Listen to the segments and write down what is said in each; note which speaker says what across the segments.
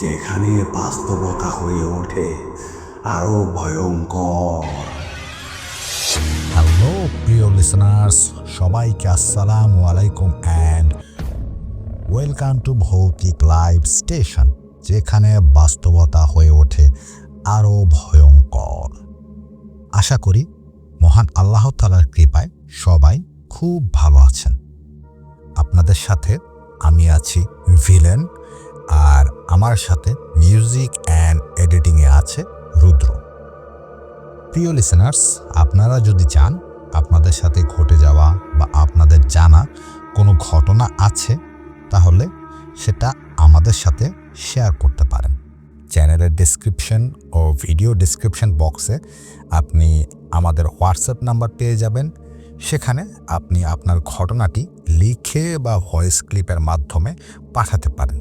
Speaker 1: যেখানে বাস্তবতা হয়ে ওঠে আরো ভয়ঙ্কর।
Speaker 2: হ্যালো প্রিয় লিসনার্স, সবাইকে আসসালামু আলাইকুম অ্যান্ড ওয়েলকাম টু ভৌতিক লাইভ স্টেশন, যেখানে বাস্তবতা হয়ে ওঠে আরও ভয়ঙ্কর। আশা করি মহান আল্লাহ তাআলার কৃপায় সবাই খুব ভালো আছেন। আপনাদের সাথে আমি আছি ভিলেন, আর আমার সাথে মিউজিক অ্যান্ড এডিটিংয়ে আছে রুদ্র। প্রিয় লিসেনার্স, আপনারা যদি চান আপনাদের সাথে ঘটে যাওয়া বা আপনাদের জানা কোনো ঘটনা আছে, তাহলে সেটা আমাদের সাথে শেয়ার করতে পারেন। চ্যানেলের ডেসক্রিপশন ও ভিডিও ডেসক্রিপশন বক্সে আপনি আমাদের হোয়াটসঅ্যাপ নাম্বার পেয়ে যাবেন। সেখানে আপনি আপনার ঘটনাটি লিখে বা ভয়েস ক্লিপের মাধ্যমে পাঠাতে পারেন।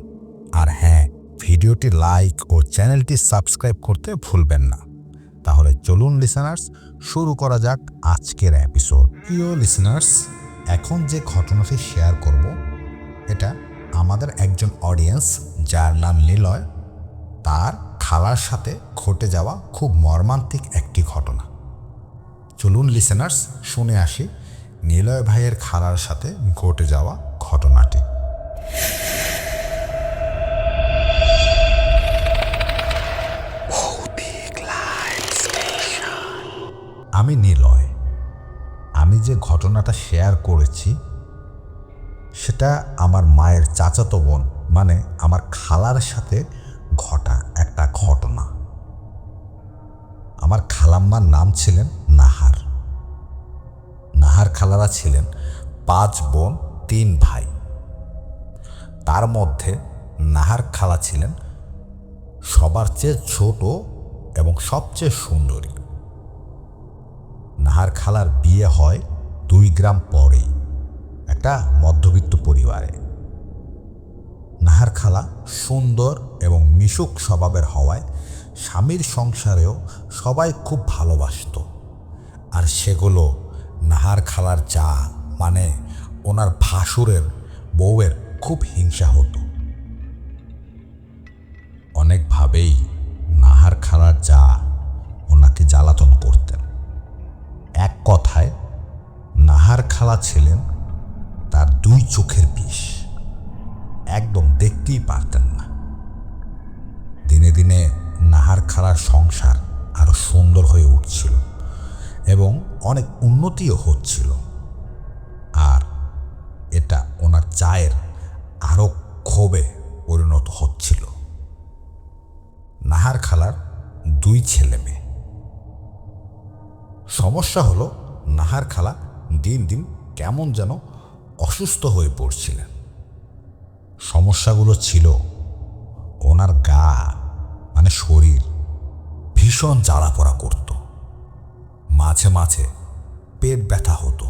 Speaker 2: আর হ্যাঁ, ভিডিওটি লাইক ও চ্যানেলটি সাবস্ক্রাইব করতে ভুলবেন না। তাহলে চলুন লিসেনার্স, শুরু করা যাক আজকের এপিসোড। প্রিয় লিসেনার্স, এখন যে ঘটনাটি শেয়ার করব, এটা আমাদের একজন অডিয়েন্স যার নাম নিলয়, তার খালার সাথে ঘটে যাওয়া খুব মর্মান্তিক একটি ঘটনা। চলুন লিসেনার্স, শুনে আসি নিলয় ভাইয়ের খালার সাথে ঘটে যাওয়া ঘটনাটি। আমি নিলয়। আমি যে ঘটনাটা শেয়ার করেছি সেটা আমার মায়ের চাচাতো বোন, মানে আমার খালার সাথে ঘটা একটা ঘটনা। আমার খালাম্মার নাম ছিলেন নাহার। নাহার খালারা ছিলেন 5 বোন 3 ভাই। তার মধ্যে নাহার খালা ছিলেন সবার চেয়ে ছোট এবং সবচেয়ে সুন্দরী। নাহার খালার বিয়ে হয় 2 গ্রাম পরেই একটা মধ্যবিত্ত পরিবারে। নাহার খালা সুন্দর এবং মিশুক স্বভাবের হওয়ায় স্বামীর সংসারেও সবাই খুব ভালোবাসত। আর সেগুলো নাহার খালার যা, মানে ওনার ভাসুরের বউয়ের খুব হিংসা হতো। অনেকভাবেই নাহার খালার যা ওনাকে জ্বালাতন করতেন। এক কথায় নাহার খালা ছিলেন তার 2 চোখের বিষ, একদম দেখতেই পারতেন না। দিনে দিনে নাহার খালার সংসার আরো সুন্দর হয়ে উঠছিল এবং অনেক উন্নতিও হচ্ছিল। আর এটা ওনার চায়ের আরো ক্ষোভে পরিণত হচ্ছিল। নাহার খালার 2 ছেলে মেয়ে। সমস্যা হলো, নাহার খালা দিন দিন কেমন যেন অসুস্থ হয়ে পড়ছিলেন। সমস্যাগুলো ছিল ওনার গা, মানে শরীর ভীষণ জ্বালাপোড়া করত, মাঝে মাঝে পেট ব্যথা হতো,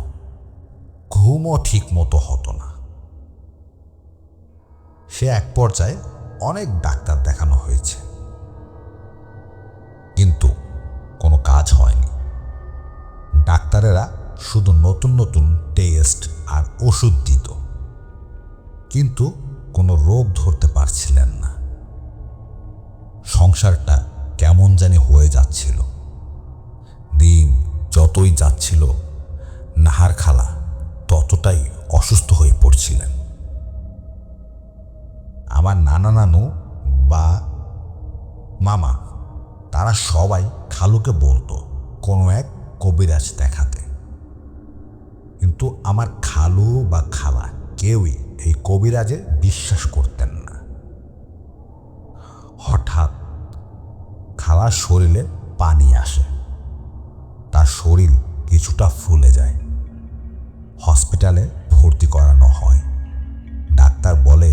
Speaker 2: ঘুমও ঠিক মতো হতো না। সে এক পর্যায়ে অনেক ডাক্তার দেখানো হয়েছে, কিন্তু কোনো কাজ হয়নি। ডাক্তারেরা শুধু নতুন নতুন টেস্ট আর ওষুধ দিত, কিন্তু কোনো রোগ ধরতে পারছিলেন না। সংসারটা কেমন জানি হয়ে যাচ্ছিল। দিন যতই যাচ্ছিল, নাহার খালা ততটাই অসুস্থ হয়ে পড়ছিলেন। আমার নানা নানু বা মামা, তারা সবাই খালুকে বলতো কোনো এক কবিরাজ দেখাতে, কিন্তু আমার খালু বা খালা কেউই এই কবিরাজে বিশ্বাস করতেন না। হঠাৎ খালার শরীরে পানি আসে, তার শরীর কিছুটা ফুলে যায়। হসপিটালে ভর্তি করানো হয়। ডাক্তার বলে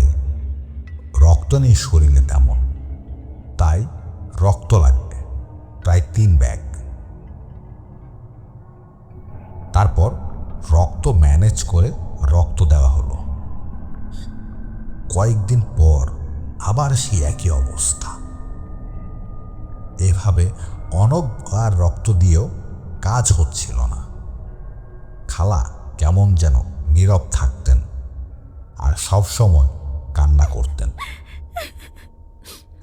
Speaker 2: রক্ত নেই শরীরে তেমন, তাই রক্ত লাগবে প্রায় 3 ব্যাগ। তারপর রক্ত ম্যানেজ করে রক্ত দেওয়া হলো। কয়েকদিন পর আবার সেই একই অবস্থা। এভাবে অনেকবার রক্ত দিয়েও কাজ হচ্ছিল না। খালা কেমন যেন নীরব থাকতেন আর সব সময় কান্না করতেন।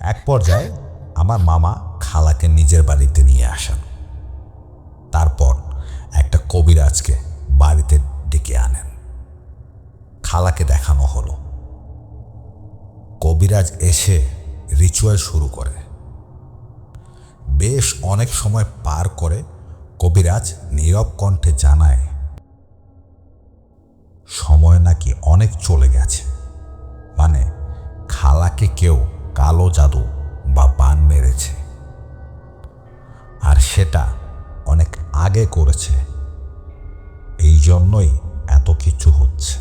Speaker 2: এক পর্যায়ে আমার মামা খালাকে নিজের বাড়িতে নিয়ে আসেন। তারপর একটা কবিরাজকে বাড়িতে ডেকে আনেন। খালাকে দেখানো হলো। কবিরাজ এসে রিচুয়াল শুরু করে। বেশ অনেক সময় পার করে কবিরাজ নীরব কণ্ঠে জানায় সময় নাকি অনেক চলে গেছে, মানে খালাকে কেউ কালো জাদু বা বান মেরেছে, আর সেটা অনেক আগে করেছে। এই জন্যই এত কিছু হচ্ছে।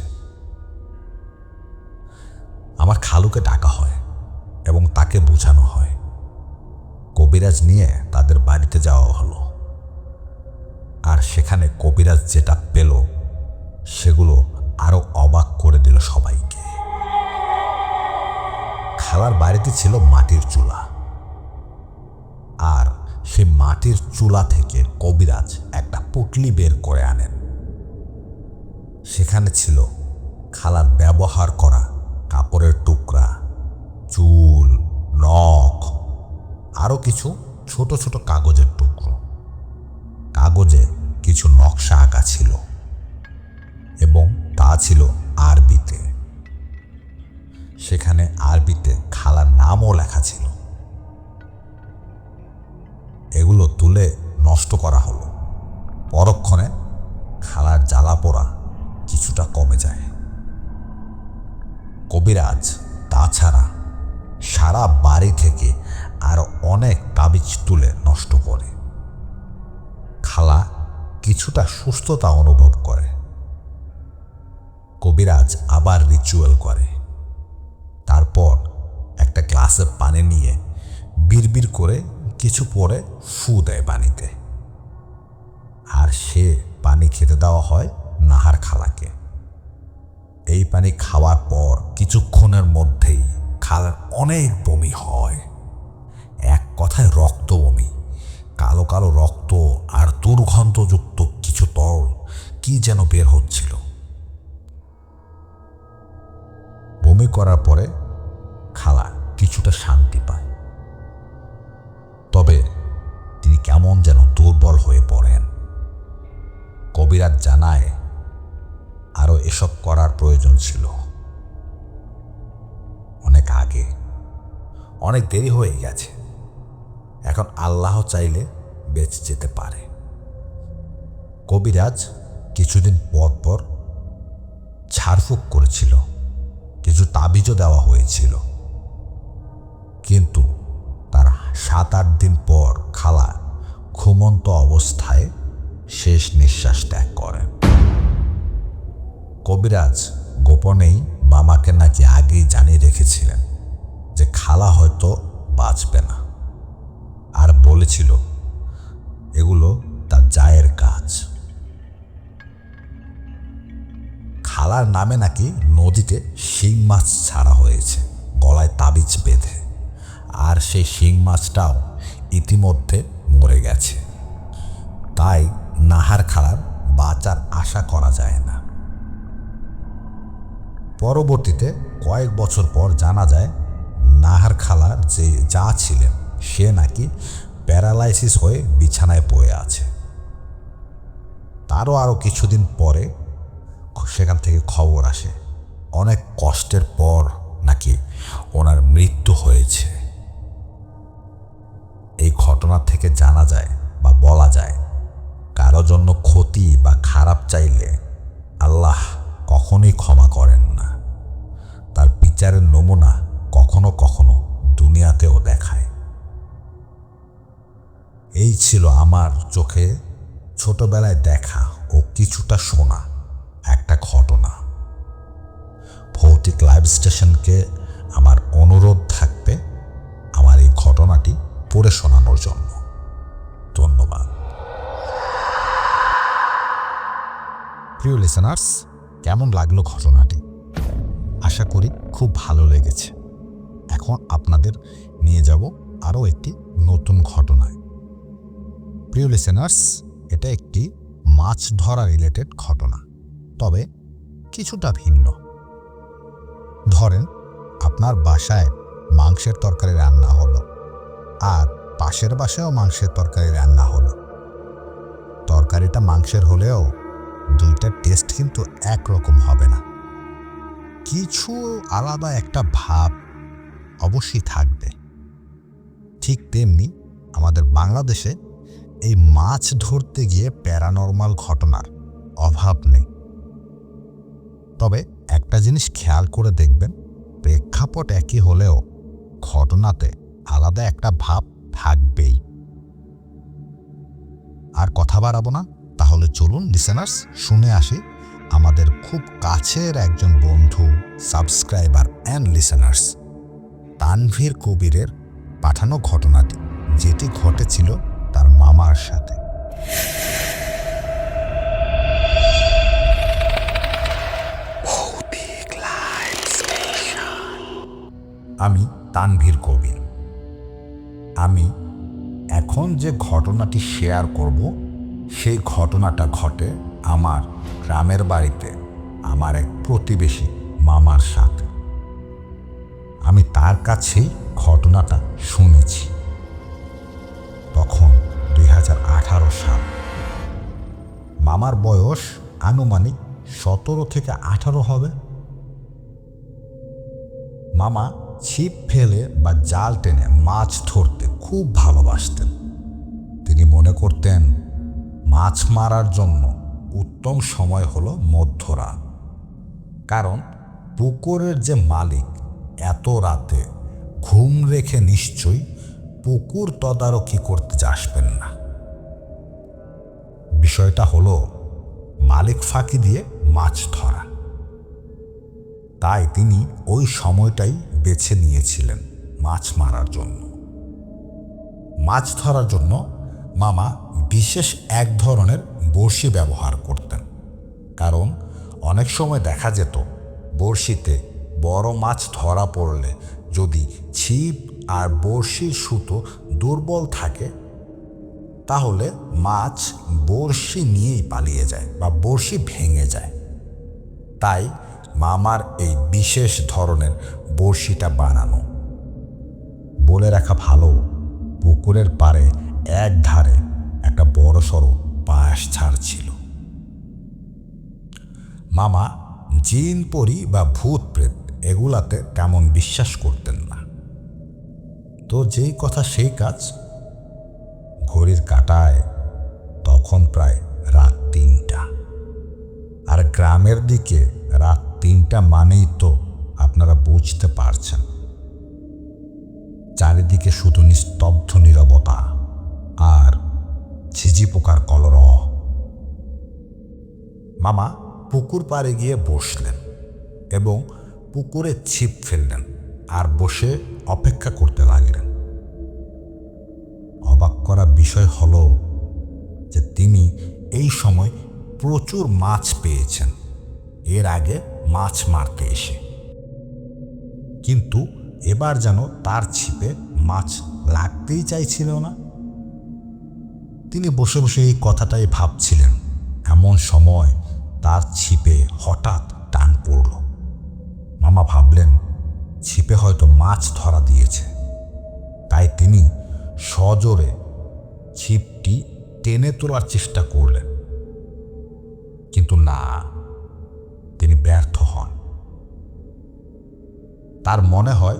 Speaker 2: আমার খালুকে ডাকা হয় এবং তাকে বোঝানো হয়। কবিরাজ নিয়ে তাদের বাড়িতে যাওয়া হলো। আর সেখানে কবিরাজ যেটা পেল সেগুলো আরো অবাক করে দিল সবাইকে। খালার বাড়িতে ছিল মাটির চুলা, আর সেই মাটির চুলা থেকে কবিরাজ একটা পুটলি বের করে আনেন। সেখানে ছিল খালার ব্যবহার করা কাপড়ের টুকরা, চুল, নখ, আরো কিছু ছোট ছোট কাগজের টুকরো। কাগজে কিছু নকশা আঁকা ছিল এবং তা ছিল আরবিতে। সেখানে আরবিতে খালার নামও লেখা ছিল। এগুলো তুলে নষ্ট করা হলো। পরক্ষণে খালার জ্বালা পোড়া কিছুটা কমে যায়। কবিরাজ তাছাড়া সারা বাড়ি থেকে আরো অনেক তাবিজ তুলে নষ্ট করে। খালা কিছুটা সুস্থতা অনুভব করে। কবিরাজ আবার রিচুয়াল করে। তারপর একটা গ্লাসে পানি নিয়ে বিড়বিড় করে কিছু পরে ফু দেয় পানিতে, আর সে পানি খেতে দেওয়া হয় নাহার খালাকে। এই পানি খাওয়ার পর কিছুক্ষণের মধ্যেই খালার অনেক বমি হয়। এক কথায় রক্ত বমি, কালো কালো রক্ত আর দুর্গন্ধযুক্ত কিছু তরল কি যেন বের হচ্ছিল। বমি করার পরে খালা কিছুটা শান্তি পায়, তবে তিনি কেমন যেন দুর্বল হয়ে পড়েন। কবিরাজ জানায় আরো এসব করার প্রয়োজন ছিল, অনেক আগে, অনেক দেরি হয়ে গেছে। এখন আল্লাহ চাইলে বেঁচে যেতে পারে। কবিরাজ কিছুদিন পর পর ঝাড়ফুঁক করেছিল, কিছু তাবিজও দেওয়া হয়েছিল, কিন্তু তার 7-8 দিন পর খালা ঘুমন্ত অবস্থায় শেষ নিঃশ্বাস ত্যাগ করেন। কবিরাজ গোপনেই মামাকে নাকি আগেই জানিয়ে রেখেছিলেন যে খালা হয়তো বাঁচবে না, আর বলেছিল এগুলো তার জায়ের কাজ। খালার নামে নাকি নদীতে শিং মাছ ছাড়া হয়েছে গলায় তাবিজ বেঁধে, আর সেই শিং মাছটাও ইতিমধ্যে মরে গেছে। তাই নাহার খালার বাঁচার আশা করা যায় না। পরবর্তীতে কয়েক বছর পর জানা যায় নাহার খালার যে যা ছিলেন সে নাকি প্যারালাইসিস হয়ে বিছানায় পড়ে আছে। তারও আরও কিছুদিন পরে সেখান থেকে খবর আসে অনেক কষ্টের পর নাকি ওনার মৃত্যু হয়েছে। এই ঘটনা থেকে জানা যায় বা বলা যায় কারো জন্য ক্ষতি বা খারাপ চাইলে আল্লাহ কখনোই ক্ষমা করেন না। তার বিচারের নমুনা কখনো কখনো দুনিয়াতেও দেখায়। এই ছিল আমার চোখে ছোটবেলায় দেখা ও কিছুটা শোনা একটা ঘটনা। ভৌতিক লাইভ স্টেশনকে আমার অনুরোধ থাকবে আমার এই ঘটনাটি পড়ে শোনানোর জন্য। ধন্যবাদ। প্রিয় লিসেনার্স, কেমন লাগলো ঘটনাটি? আশা করি খুব ভালো লেগেছে। এখন আপনাদের নিয়ে যাব আরও একটি নতুন ঘটনায়। প্রিয় লিসেনার্স, এটা একটি মাছ ধরা রিলেটেড ঘটনা, তবে কিছুটা ভিন্ন। ধরেন আপনার বাসায় মাংসের তরকারি রান্না হলো, আর পাশের বাসায়ও মাংসের তরকারি রান্না হলো। তরকারিটা মাংসের হলেও দুইটার টেস্ট কিন্তু একরকম হবে না, কিছু আলাদা একটা ভাব অবশ্যই থাকবে। ঠিক তেমনি আমাদের বাংলাদেশে এই মাছ ধরতে গিয়ে প্যারানর্মাল ঘটনার অভাব নেই। তবে একটা জিনিস খেয়াল করে দেখবেন, প্রেক্ষাপট একই হলেও ঘটনাতে আলাদা একটা ভাব থাকবেই। আর কথা বাড়াবো না, তাহলে চলুন লিসেনার্স শুনে আসি আমাদের খুব কাছের একজন বন্ধু, সাবস্ক্রাইবার অ্যান্ড লিসেনার্স তানভীর কবিরের পাঠানো ঘটনাটি, যেটি ঘটেছিল তার মামার সাথে। আমি তানভীর কবির। আমি এখন যে ঘটনাটি শেয়ার করব, সেই ঘটনাটা ঘটে আমার গ্রামের বাড়িতে আমার এক প্রতিবেশী মামার সাথে। আমি তার কাছেই ঘটনাটা শুনেছি। তখন 2018 সাল। মামার বয়স আনুমানিক 17 থেকে 18 হবে। মামা ছিপ ফেলে বা জাল টেনে মাছ ধরতে খুব ভালোবাসতেন। তিনি মনে করতেন মাছ মারার জন্য উত্তম সময় হলো মধ্যরাত, কারণ পুকুরের যে মালিক এত রাতে ঘুম রেখে নিশ্চয়ই পুকুর তদারকি করতে আসবেন না। বিষয়টা হলো মালিক ফাঁকি দিয়ে মাছ ধরা। তাই তিনি ওই সময়টাই বেছে নিয়েছিলেন মাছ মারার জন্য। মাছ ধরার জন্য মামা বিশেষ এক ধরনের বড়শি ব্যবহার করতেন, কারণ অনেক সময় দেখা যেত বড়শিতে বড় মাছ ধরা পড়লে যদি ছিপ আর বড়শির সুতো দুর্বল থাকে, তাহলে মাছ বড়শি নিয়েই পালিয়ে যায় বা বড়শি ভেঙে যায়। তাই মামার এই বিশেষ ধরনের বড়শিটা বানানো। বলে রাখা ভালো, পুকুরের পাড়ে এক ধারে একটা বড়সড় বাঁশ ঝাড় ছিল। মামা জিন পরি বা ভূত প্রেত এগুলাতে তেমন বিশ্বাস করতেন না। তো যেই কথা সেই কাজ। ঘড়ির কাঁটায় তখন প্রায় রাত 3টা, আর গ্রামের দিকে রাত 3টা মানেই তো আপনারা বুঝতে পারছেন, চারিদিকে শুধু নিস্তব্ধ নীরবতা আর ঝিঝি পোকার কলরব। মামা পুকুর পাড়ে গিয়ে বসলেন এবং পুকুরে ছিপ ফেললেন আর বসে অপেক্ষা করতে লাগলেন। অবাক করা বিষয় হলো যে তিনি এই সময় প্রচুর মাছ পেয়েছেন এর আগে মাছ মারতে এসে, কিন্তু এবার যেন তার ছিপে মাছ লাগতেই চাইছিল না। তিনি বসে বসে এই কথাটাই ভাবছিলেন। এমন সময় তার ছিপে হঠাৎ টান পড়ল। মামা ভাবলেন ছিপে হয়তো মাছ ধরা দিয়েছে, তাই তিনি সজোরে ছিপটি টেনে তোলার চেষ্টা করলেন, কিন্তু না, তিনি ব্যর্থ হন। তার মনে হয়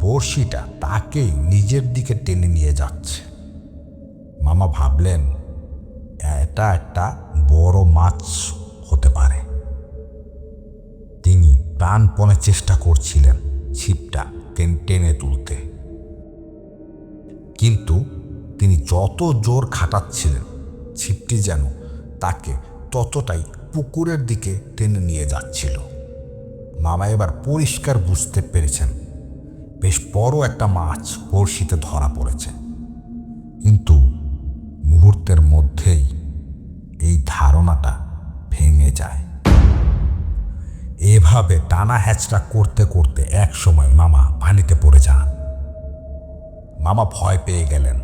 Speaker 2: বড়শিটা তাকেই নিজের দিকে টেনে নিয়ে যাচ্ছে। মামা ভাবলেন এটা একটা বড় মাছ হতে পারে। তিনি প্রাণপণে চেষ্টা করছিলেন ছিপটা টেনে তুলতে, কিন্তু তিনি যত জোর খাটাচ্ছিলেন ছিপটি যেন তাকে ততটাই পুকুরের দিকে টেনে নিয়ে যাচ্ছিল। মামা এবার পরিষ্কার বুঝতে পেরেছেন বেশ বড় একটা মাছ বড়শিতে ধরা পড়েছে, কিন্তু মুহূর্তের মধ্যেই এই ধারণাটা ভেঙে যায়। এভাবে টানা হ্যাচড়া করতে করতে এক সময় মামা পানিতে পড়ে যান। মামা ভয় পেয়ে গেলেন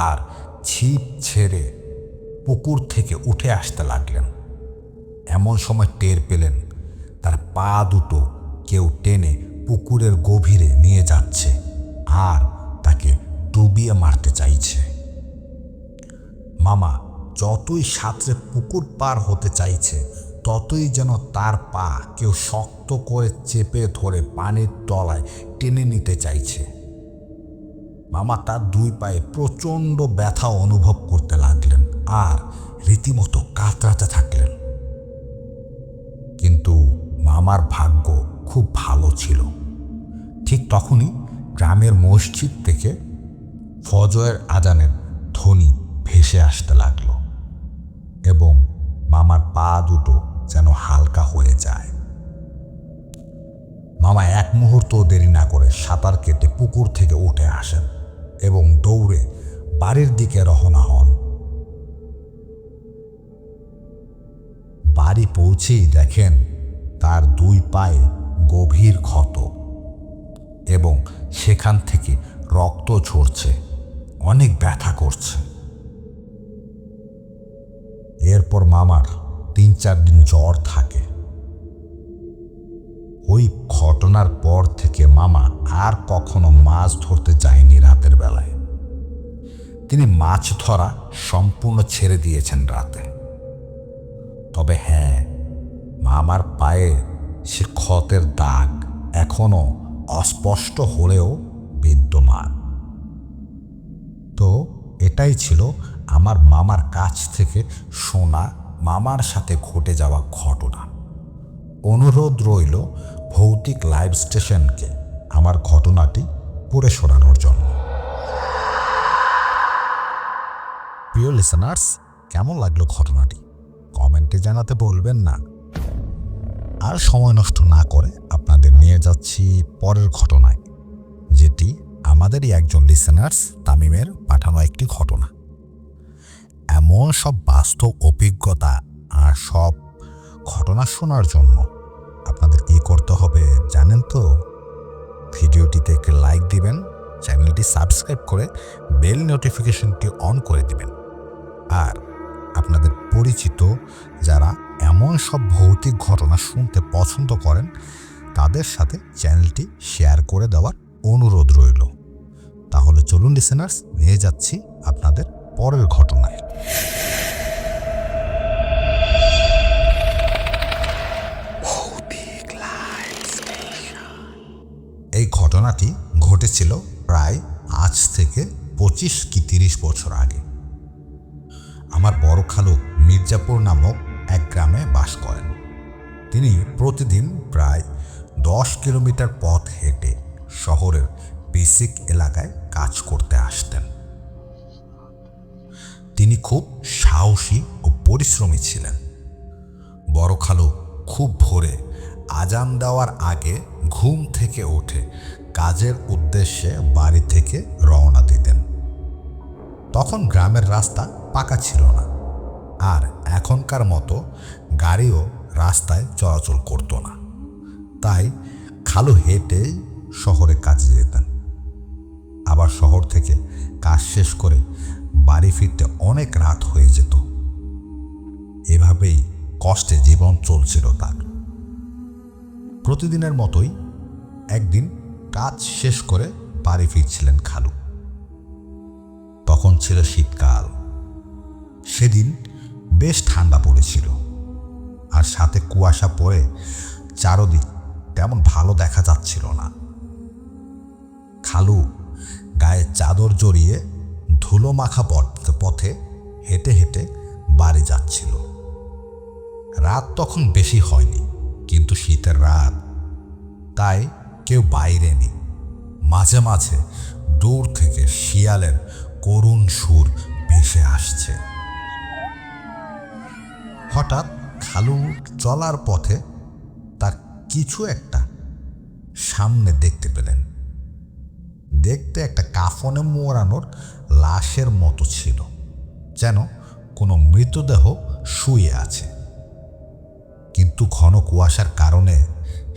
Speaker 2: আর ছিপ ছেড়ে পুকুর থেকে উঠে আসতে লাগলেন। এমন সময় টের পেলেন তার পা দুটো কেউ টেনে পুকুরের গভীরে নিয়ে যাচ্ছে আর তাকে ডুবিয়ে মারতে চাইছে। মামা যতই সাঁতরে পুকুর পার হতে চাইছে ততই যেন তার পা কেউ শক্ত করে চেপে ধরে পানির তলায় টেনে নিতে চাইছে। মামা তার দুই পায়ে প্রচণ্ড ব্যথা অনুভব করতে লাগলেন আর রীতিমতো কাতরাতে থাকলেন। কিন্তু মামার ভাগ্য খুব ভালো ছিল। ঠিক তখনই গ্রামের মসজিদ থেকে ফজরের আজানের ধ্বনি ভেসে আসতে লাগলো এবং মামার পা দুটো যেন হালকা হয়ে যায়। মামা এক মুহূর্ত দেরি না করে সাঁতার কেটে পুকুর থেকে উঠে আসেন এবং দৌড়ে বাড়ির দিকে রওনা হন। বাড়ি পৌঁছেই দেখেন তার দুই পায়ে গভীর ক্ষত এবং সেখান থেকে রক্ত ঝরছে, অনেক ব্যথা করছে। এরপর মামার 3-4 দিন জ্বর থাকে। ওই ঘটনার পর থেকে মামা আর কখনো মাছ ধরতে যায়নি রাতের বেলায়। তিনি মাছ ধরা সম্পূর্ণ ছেড়ে দিয়েছেন রাতে। তবে হ্যাঁ, মামার পায়ে সে ক্ষতের দাগ এখনো অস্পষ্ট হলেও বিদ্যমান। তো এটাই ছিল আমার মামার কাছ থেকে শোনা মামার সাথে ঘটে যাওয়া ঘটনা। অনুরোধ রইল ভৌতিক লাইভ স্টেশনকে আমার ঘটনাটি পড়ে শোনানোর জন্য। প্রিয় লিসেনার্স, কেমন লাগলো ঘটনাটি কমেন্টে জানাতে বলবেন না। আর সময় নষ্ট না করে আপনাদের নিয়ে যাচ্ছি পরের ঘটনায়, যেটি আমাদেরই একজন লিসেনার্স তামিমের পাঠানো একটি ঘটনা। এমন সব বাস্তব অভিজ্ঞতা আর সব ঘটনা শোনার জন্য আপনাদের কি করতে হবে জানেন তো? ভিডিওটিতে একটি লাইক দিবেন, চ্যানেলটি সাবস্ক্রাইব করে বেল নোটিফিকেশনটি অন করে দিবেন। আর আপনাদের পরিচিত যারা এমন সব ভৌতিক ঘটনা শুনতে পছন্দ করেন তাদের সাথে চ্যানেলটি শেয়ার করে দেওয়ার অনুরোধ রইল। তাহলে চলুন লিসেনার্স, নিয়ে যাচ্ছি আপনাদের পরের ঘটনায়। এই ঘটনাটি ঘটেছিল প্রায় আজ থেকে 25 কি 30 বছর আগে। আমার বড় খালু মির্জাপুর নামক এক গ্রামে বাস করেন। তিনি প্রতিদিন প্রায় 10 কিলোমিটার পথ হেঁটে শহরের বেসিক এলাকায় কাজ করতে আসতেন। তিনি খুব সাহসী ও পরিশ্রমী ছিলেন। বড় খালু খুব ভোরে আজান দেওয়ার আগে ঘুম থেকে উঠে কাজের উদ্দেশ্যে বাড়ি থেকে রওনা দিতেন। তখন গ্রামের রাস্তা পাকা ছিল না, আর এখনকার মতো গাড়িও রাস্তায় চলাচল করতো না। তাই খালু হেঁটে শহরে কাজে যেতেন। আবার শহর থেকে কাজ শেষ করে বাড়ি ফিরতে অনেক রাত হয়ে যেত। এভাবেই কষ্টে জীবন চলছিল তার। প্রতিদিনের মতোই একদিন কাজ শেষ করে বাড়ি ফিরছিলেন খালু। তখন ছিল শীতকাল। সেদিন বেশ ঠান্ডা পড়েছিল, আর সাথে কুয়াশা পড়ে চারদিক তেমন ভালো দেখা যাচ্ছিল না। খালু গায়ে চাদর জড়িয়ে ধুলো মাখা পথে হেঁটে হেঁটে বাড়ি যাচ্ছিল। রাত তখন বেশি হয়নি, কিন্তু শীতের রাত, তাই কেউ বাইরে নেই। মাঝে মাঝে দূর থেকে শিয়ালের করুণ সুর ভেসে আসছে। হঠাৎ খালু চলার পথে তার কিছু একটা সামনে দেখতে পেলেন। দেখতে একটা কাফনে মোড়ানোর লাশের মতো ছিল, যেন কোনো মৃতদেহ শুয়ে আছে। কিন্তু ঘন কুয়াশার কারণে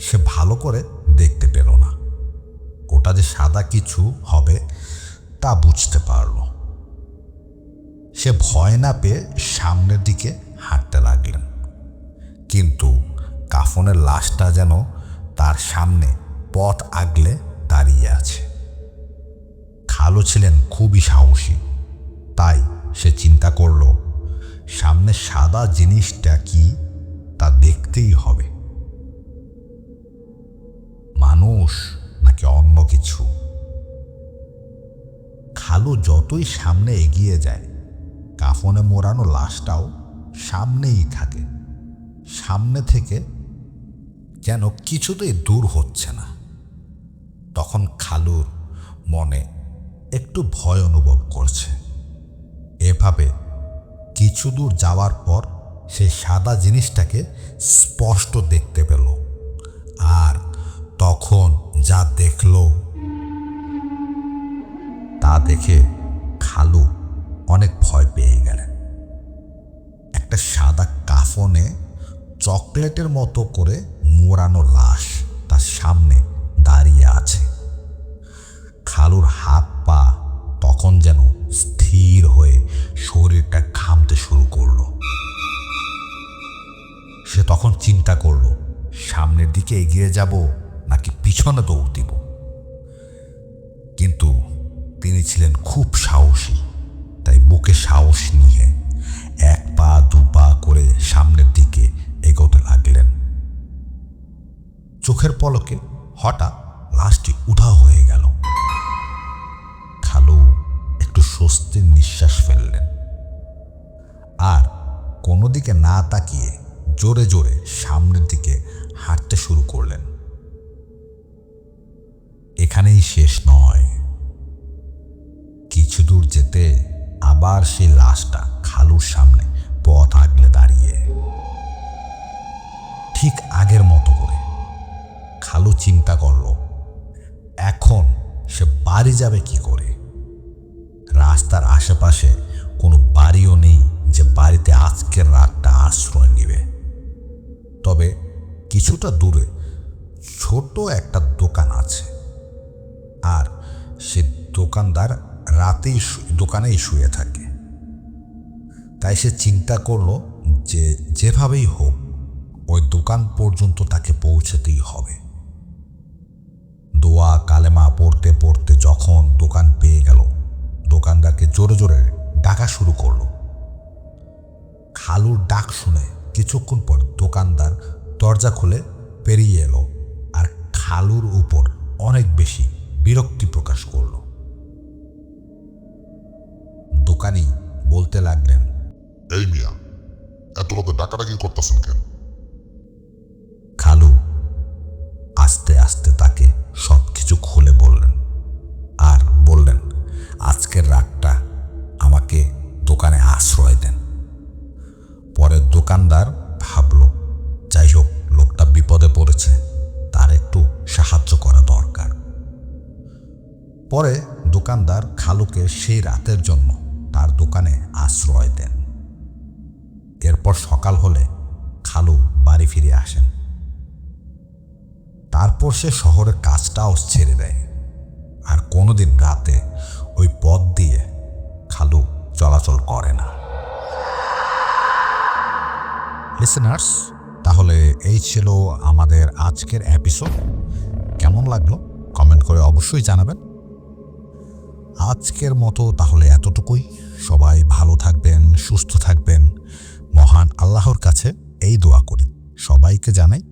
Speaker 2: সে ভালো করে দেখতে পেল না। ওটা যে সাদা কিছু হবে তা বুঝতে পারল। সে ভয় না পেয়ে সামনের দিকে হাঁটতে লাগলেন, কিন্তু কাফনের লাশটা যেন তার সামনে পথ আগলে দাঁড়িয়ে আছে। খালু ছিলেন খুবই সাহসী, তাই সে চিন্তা করল সামনে সাদা জিনিসটা কি তা দেখতেই হবে। মানুষ নাকি অন্য কিছু। খালু যতই সামনে এগিয়ে যায়, কাফনে মোড়ানো লাশটাও সামনেই থাকে। সামনে থেকে যেন কিছুতেই দূর হচ্ছে না। তখন খালুর মনে একটু ভয় অনুভব করছে। এভাবে কিছু দূর যাওয়ার পর সেই সাদা জিনিসটাকে স্পষ্ট দেখতে পেল। আর তখন যা দেখল তা দেখে খালু অনেক ভয় পেয়ে গেলেন। একটা সাদা কাফনে চকলেটের মতো করে মোড়ানো লাশ তার সামনে দাঁড়িয়ে আছে। খালুর হাত পা তখন যেন স্থির হয়ে শরীরটা ঘামতে শুরু করলো। সে তখন চিন্তা করলো সামনের দিকে এগিয়ে যাব নাকি পিছনে দৌড় দিব। কিন্তু তিনি ছিলেন খুব সাহসী, তাই বুকে সাহস নিয়ে এক পা দু পা করে সামনের দিকে এগোতে লাগলেন। চোখের পলকে হঠাৎ লাশটি উধাও হয়ে গেল। খালু একটু স্বস্তির নিঃশ্বাস ফেললেন আর কোনো দিকে না তাকিয়ে জোরে জোরে সামনের দিকে হাঁটতে শুরু করলেন। এখানেই শেষ নয়। কিছু দূর যেতে আবার সেই লাশটা খালুর সামনে পথ আগলে দাঁড়িয়ে, ঠিক আগের মতো করে। খালু চিন্তা করল এখন সে বাড়ি যাবে কি করে। রাস্তার আশেপাশে কোনো বাড়িও নেই যে বাড়িতে আজকের রাতটা আশ্রয় নেবে। তবে কিছুটা দূরে ছোট একটা দোকান আছে, আর সে দোকানদার রাতেই দোকানেই শুয়ে থাকে। তাই সে চিন্তা করলো যে যেভাবেই হোক ওই দোকান পর্যন্ত তাকে পৌঁছতেই হবে। দোয়া কালেমা পড়তে পড়তে যখন দোকান পেয়ে গেল, দোকানদারকে জোরে জোরে ডাকা শুরু করলো। খালুর ডাক শুনে কিছুক্ষণ পর দোকানদার দরজা খুলে পেরিয়ে এলো আর খালুর উপর অনেক বেশি বিরক্তি প্রকাশ করল। দোকানি বলতে লাগলেন,
Speaker 3: এই মিয়া, এত রাতে ডাকাডাকি করতেছেন কেন?
Speaker 2: খালু আস্তে আস্তে তাকে সব কিছু খুলে বললেন আর বললেন, আজকের রাতটা আমাকে দোকানে আশ্রয় দেন। পরে দোকানদার ভাবল, যাই হোক লোকটা বিপদে পড়েছে, তার একটু সাহায্য করা দরকার। পরে দোকানদার খালুকে সেই রাতের জন্য তার দোকানে আশ্রয় দেন। এরপর সকাল হলে খালু বাড়ি ফিরে আসেন। তারপর সে শহরের কাজটাও ছেড়ে দেয় আর কোনোদিন রাতে ওই পথ দিয়ে খালু চলাচল করে না। লিসেনার্স, তাহলে এই ছিল আমাদের আজকের এপিসোড। কেমন লাগলো কমেন্ট করে অবশ্যই জানাবেন। আজকের মতো তাহলে এতটুকুই। সবাই ভালো থাকবেন, সুস্থ থাকবেন। মহান আল্লাহর কাছে এই দোয়া করি। সবাইকে জানাই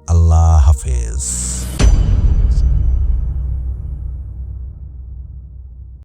Speaker 2: আল্লাহ হাফেজ।